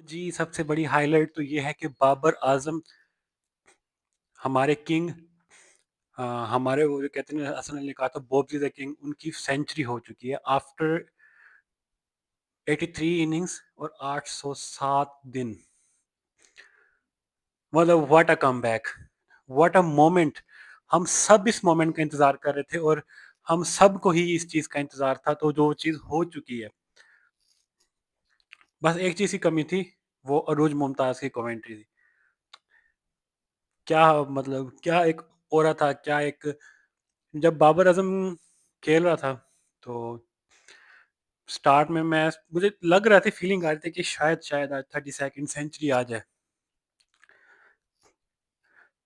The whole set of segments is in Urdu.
جی سب سے بڑی ہائی لائٹ تو یہ ہے کہ بابر اعظم ہمارے کنگ ہمارے وہ جو کہتے ہیں حسن علی نے کہا تھا بوب جی دا کنگ، ان کی سینچری ہو چکی ہے آفٹر 83 اننگز اور 807 دن. مطلب what a come back, what a moment. ہم سب اس مومنٹ کا انتظار کر رہے تھے اور ہم سب کو ہی اس چیز کا انتظار تھا، تو جو چیز ہو چکی ہے بس ایک چیز کی کمی تھی، وہ عروج ممتاز کی کمنٹری تھی. کیا مطلب کیا ایک اورا تھا، کیا ایک. جب بابر اعظم کھیل رہا تھا تو سٹارٹ میں مجھے لگ رہا تھا، فیلنگ آ رہی تھی کہ شاید آج 32 سینچری آ جائے،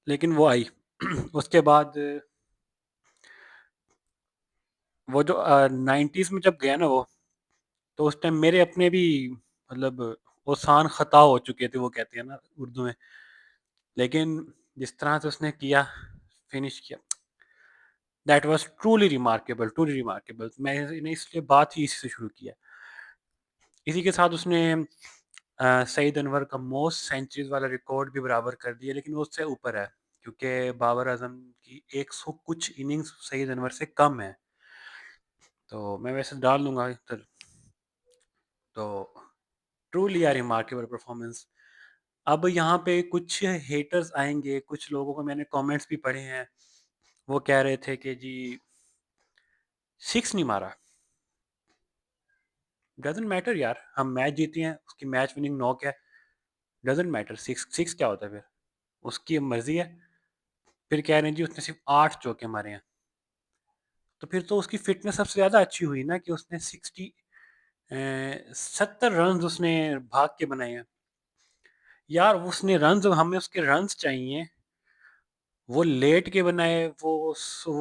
لیکن وہ آئی. اس کے بعد وہ جو 90s میں جب گیا نا وہ، تو اس ٹائم میرے اپنے بھی مطلب اوسان خطا ہو چکے تھے، وہ کہتے ہیں نا اردو میں. لیکن جس طرح سے اس نے کیا، فنش کیا، that was truly remarkable, truly remarkable. میں نے اس لیے بات ہی اسی سے شروع کیا. اسی کے ساتھ اس نے سعید انور کا موسٹ سینچریز والا ریکارڈ بھی برابر کر دیا، لیکن وہ اس سے اوپر ہے کیونکہ بابر اعظم کی 100 کچھ اننگز سعید انور سے کم ہے. تو میں ویسے ڈال دوں گا ادھر. تو ٹرولی آ ریمارکیبل پرفارمنس. اب یہاں پہ کچھ ہیٹرز آئیں گے، کچھ لوگوں کو میں نے کامنٹس بھی پڑھے ہیں، وہ کہہ رہے تھے کہ جی 6 نہیں مارا. ڈزنٹ میٹر یار، ہم میچ جیتے ہیں، اس کی میچ وننگ ناک ہے. ڈزنٹ میٹر 6 کیا ہوتا ہے، پھر اس کی مرضی ہے. پھر کہہ رہے ہیں جی اس نے صرف 8 چوکے مارے ہیں، تو پھر تو اس کی فٹنس سب سے زیادہ اچھی ہوئی نا کہ اس نے 70 رنز اس نے بھاگ کے بنائے ہیں. یار اس نے رنز، ہمیں اس کے رنز چاہیے. وہ لیٹ کے بنائے، وہ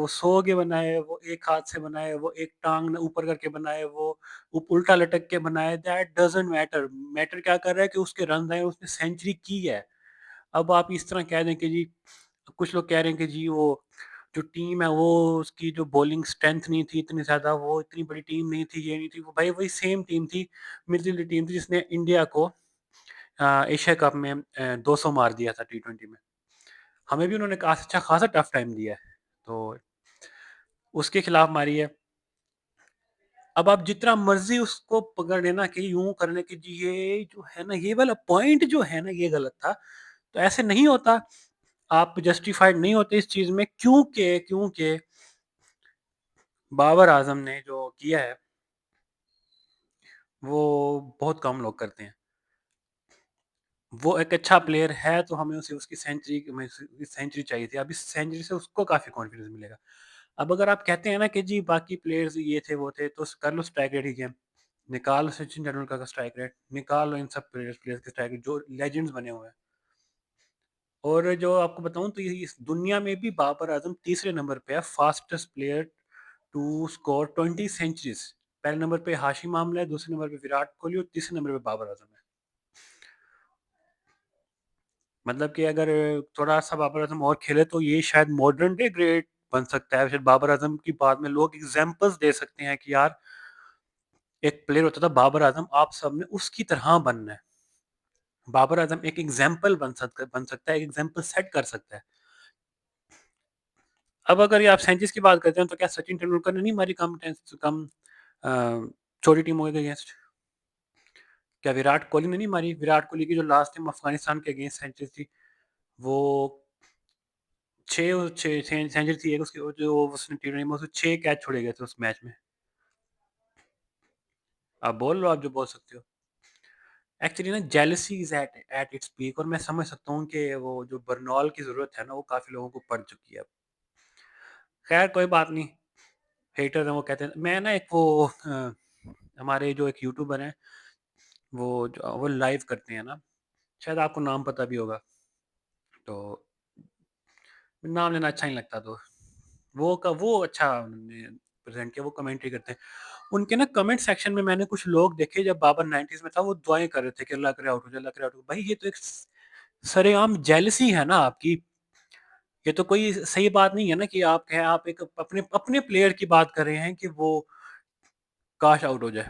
سو کے بنائے، وہ ایک ہاتھ سے بنائے، وہ ایک ٹانگ اوپر کر کے بنائے، وہ الٹا لٹک کے بنائے. That doesn't matter. میٹر کیا کر رہا ہے کہ اس کے رنز آئے، اس نے سینچری کی ہے. اب آپ اس طرح کہہ دیں کہ جی، کچھ لوگ کہہ رہے ہیں کہ جی وہ جو ٹیم ہے وہ اس کی جو بولنگ اسٹرینتھ نہیں تھی اتنی زیادہ، وہ اتنی بڑی ٹیم نہیں تھی، یہ نہیں تھی وہ. بھائی وہی سیم ٹیم تھی، مڈل ٹیم تھی جس نے انڈیا کو ایشیا کپ میں 200 مار دیا تھا T20 میں. ہمیں بھی انہوں نے اچھا خاصا ٹف ٹائم دیا ہے، تو اس کے خلاف ماری ہے. اب آپ جتنا مرضی اس کو پکڑ لینا کہ یوں کرنے کہ جی یہ جو ہے نا، یہ والا پوائنٹ جو ہے نا یہ غلط تھا، تو ایسے نہیں ہوتا. آپ جسٹیفائڈ نہیں ہوتے اس چیز میں، کیونکہ بابر اعظم نے جو کیا ہے وہ بہت کم لوگ کرتے ہیں. وہ ایک اچھا پلیئر ہے، تو ہمیں اسے اس کی سینچری چاہیے تھی. اب اس سینچری سے اس کو کافی کانفیڈنس ملے گا. اب اگر آپ کہتے ہیں نا کہ جی باقی پلیئرز یہ تھے وہ تھے، تو کر لو اسٹرائک ریٹ کی گیم، نکال سچن ٹینڈولکر کا اسٹرائک ریٹ، نکال لو ان سب پلیئرز کے اسٹرائک ریٹ جو لیجنڈز بنے ہوئے ہیں. اور جو آپ کو بتاؤں تو اس دنیا میں بھی بابر اعظم تیسرے نمبر پہ ہے، fastest player to score 20 centuries. پہلے نمبر پہ ہاشم آملہ ہے، دوسرے نمبر پہ وراٹ کوہلی، اور تیسرے نمبر پہ بابر اعظم ہے. مطلب کہ اگر تھوڑا سا بابر اعظم اور کھیلے تو یہ شاید ماڈرن ڈے گریٹ بن سکتا ہے. پھر بابر اعظم کی بعد میں لوگ ایگزامپلس دے سکتے ہیں کہ یار ایک پلیئر ہوتا تھا بابر اعظم، آپ سب نے اس کی طرح بننا ہے. بابر اعظم ایک ایگزامپل بن سکتا ہے، ایک ایگزامپل سیٹ کر سکتا ہے. اب اگر یہ آپ سینچریز کی بات کرتے ہیں تو کیا سچن ٹینڈولکر نے نہیں ماری کم چھوٹی ٹیموں کے اگینسٹ؟ کیا وراٹ کوہلی نے نہیں ماری؟ وراٹ کوہلی کی جو لاسٹ ٹائم افغانستان کے اگینسٹ سینچری تھی وہ 6 سینچری تھی. ایک اس کی جو اس نے T20 میں 6 کیچ چھوڑے گئے تھے اس میچ میں. آپ بول لو، آپ جو بول سکتے ہو. ایکچولی نا jealousy is at its peak, اور میں سمجھ سکتا ہوں کہ وہ جو برنال کی ضرورت ہے نا وہ کافی لوگوں کو پڑ چکی ہے. خیر کوئی بات نہیں، ہیٹر ہیں وہ کہتے ہیں. میں نا ایک وہ ہمارے جو ایک یوٹیوبر ہیں وہ لائیو کرتے ہیں نا، شاید آپ کو نام پتہ بھی ہوگا، تو نام لینا اچھا نہیں لگتا، تو وہ اچھا پریزنٹ کیا، وہ کمنٹری کرتے ہیں. ان کے نا کمنٹ سیکشن میں نے کچھ لوگ دیکھے، جب بابر 90s میں تھا وہ دعائیں کر رہے تھے کہ اللہ کرے آؤٹ ہو جائے، اللہ کرے آؤٹ ہو. بھائی یہ تو ایک سرے عام جیلسی ہے نا آپ کی. یہ تو کوئی صحیح بات نہیں ہے نا کہ آپ ایک اپنے پلیئر کی بات کر رہے ہیں کہ وہ کاش آؤٹ ہو جائے.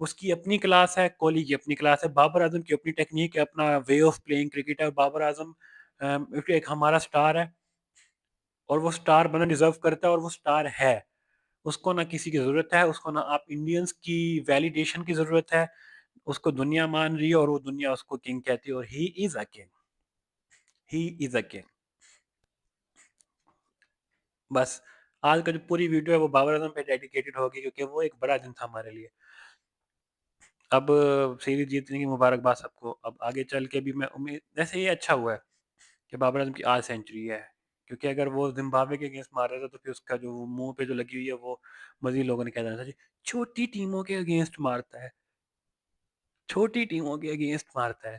اس کی اپنی کلاس ہے، کوہلی کی اپنی کلاس ہے، بابر اعظم کی اپنی ٹیکنیک ہے، اپنا وے آف پلینگ کرکٹ ہے. بابر اعظم ایک ہمارا سٹار ہے، اور وہ سٹار بنا ڈیزرو کرتا ہے، اور وہ سٹار ہے. اس کو نہ کسی کی ضرورت ہے، اس کو نہ آپ انڈینز کی ویلیڈیشن کی ضرورت ہے. اس کو دنیا مان رہی ہے، اور وہ دنیا اس کو کنگ کہتی ہے، اور ہی از a king. He is a king. بس آج کا جو پوری ویڈیو ہے وہ بابر اعظم پہ ڈیڈیکیٹڈ ہوگی، کیونکہ وہ ایک بڑا دن تھا ہمارے لیے. اب سیریز جیتنے کی مبارکباد سب کو. اب آگے چل کے بھی میں امید، ویسے یہ اچھا ہوا ہے کہ بابر اعظم کی آج سینچری ہے، کیونکہ اگر وہ زمبابوے کے اگینسٹ مار رہا تھا تو پھر اس کا جو منہ پہ جو لگی ہوئی ہے وہ مزید لوگوں نے کہہ دینا تھا جی چھوٹی ٹیموں کے اگینسٹ مارتا ہے، چھوٹی ٹیموں کے اگینسٹ مارتا ہے.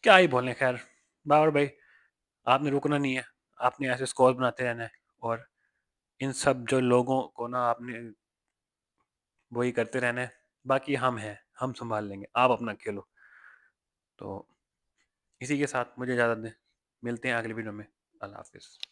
کیا ہی بولیں. خیر بابر بھائی، آپ نے رکنا نہیں ہے، آپ نے ایسے اسکور بناتے رہنا ہے، اور ان سب جو لوگوں کو نا آپ نے وہی کرتے رہنا ہے. باقی ہم ہیں، ہم سنبھال لیں گے، آپ اپنا کھیلو. تو اسی کے ساتھ مجھے اجازت دیں، ملتے ہیں اگلی ویڈیو میں. اللہ حافظ.